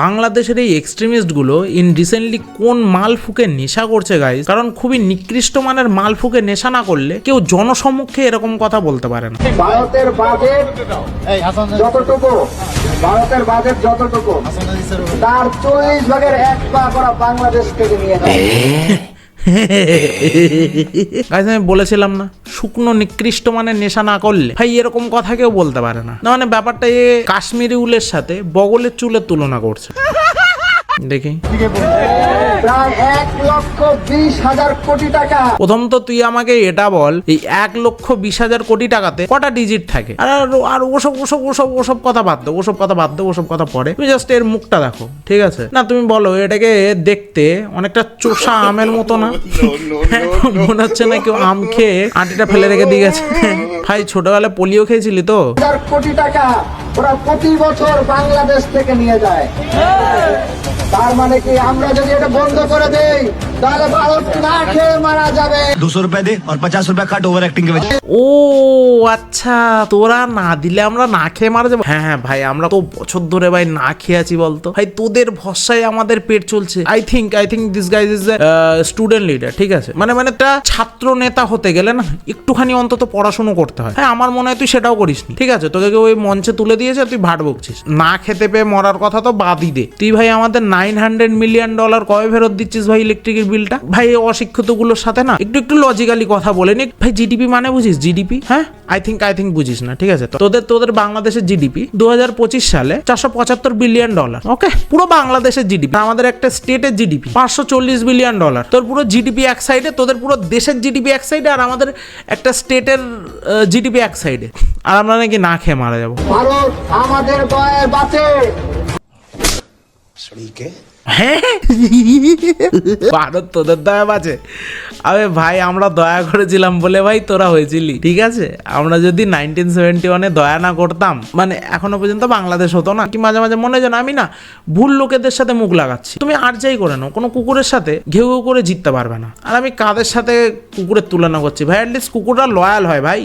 বাংলাদেশের এই এক্সট্রিমিস্ট গুলো ইন রিসেন্টলি কোন মাল ফুকে নেশা করছে গাইস, কারণ খুবই নিকৃষ্ট মানের মাল ফুকে নেশা না করলে কেউ জনসম্মুখে এরকম কথা বলতে পারে না। ভারতের বাজেট যতটুকু তার 40 ভাগের 1 ভাগ ওরা বাংলাদেশ থেকে নিয়ে যায়। আমি বলেছিলাম না, শুকনো নিকৃষ্ট মানে নেশা না করলে ভাই এরকম কথা কেউ বলতে পারে না। না মানে ব্যাপারটা এ কাশ্মীরি উলের সাথে বগলের চুলের তুলনা করছে। দেখি প্রায় 1,20,000 কোটি টাকা। প্রথম তো তুই আমাকে এটা বল, এই 1,20,000 কোটি টাকাতে কটা ডিজিট থাকে? আর ওসব কথা বাদ দে, ওসব কথা পরে। তুমি জাস্ট এর মুখটা দেখো, ঠিক আছে? না তুমি বলো এটাকে দেখতে অনেকটা চোষা আমের মতো না? মনে হচ্ছে না কেউ আম খেয়ে আটিটা ফেলে রেখে দিয়ে গেছে। ভাই ছোটবেলায় পোলিও খেয়েছিলি তো? 1,000 কোটি টাকা ওরা প্রতি বছর বাংলাদেশ থেকে নিয়ে যায়। তার মানে কি আমরা যদি এটা বন্ধ করে দেই তাহলে ভারত না খেয়ে মারা যাবে। 200 रुपए दे और 50 रुपए काट ओवर एक्टिंग के वजह। ও আচ্ছা, তোরা না দিলে আমরা না খেয়ে মারা যাবো? হ্যাঁ ভাই, আমরা তো বছর ধরে ভাই না খেয়ে আছি বলতো ভাই, তোদের ভরসায় আমাদের পেট চলছে। I think this guys is student leader, ঠিক আছে? মানে একটা ছাত্র নেতা হতে গেলে না একটুখানি অন্তত পড়াশোনা করতে হয়। হ্যাঁ আমার মনে হয় তুই সেটাও করিসনি, ঠিক আছে? তোকে কেউ ওই মঞ্চে তুলে দিয়েছে, তুই ভাট বকছিস। না খেতে পেয়ে মরার কথা তো বাদই দে। তুই ভাই আমাদের $900 মিলিয়ন কবে ফেরত দিচ্ছিস ভাই ইলেকট্রিকের বিলটা? ভাই অশিক্ষিত গুলোর সাথে না একটু লজিক্যালি কথা বলে নি ভাই। জিডিপি মানে বুঝিস? জিডিপি, হ্যাঁ আই থিঙ্ক বুঝিস না, ঠিক আছে? তোদের বাংলাদেশের জিডিপি 2025 সালে $475 বিলিয়ন। ওকে, পুরো বাংলাদেশের জিডিপি। আমাদের একটা স্টেটের জিডিপি $540 বিলিয়ন। তোর পুরো জিডিপি এক সাইডে, তোদের পুরো দেশের জিডিপি এক সাইডে, আর আমাদের একটা স্টেটের জিডিপি এক সাইডে, আর আমরা নাকি না খেয়ে মারা যাবো। ভারত আমাদের দয়ায় বাঁচে। হ্যাঁ ভারত তোদের দয়া বাঁচে? আবে ভাই আমরা দয়া করেছিলাম বলে ভাই তোরা হয়েছিলি, ঠিক আছে? আমরা যদি 1971 দয়া না করতাম, মানে এখনো পর্যন্ত বাংলাদেশ হতো না। কি মাঝে মাঝে মনে হয় যেন আমি না ভুল লোকেদের সাথে মুখ লাগাচ্ছি। তুমি আর যাই করে নাও, কোনো কুকুরের সাথে ঘেউ ঘেউ করে জিততে পারবে না। আর আমি কাদের সাথে কুকুরের তুলনা করছি ভাই? অ্যাটলিস্ট কুকুররা লয়াল হয় ভাই।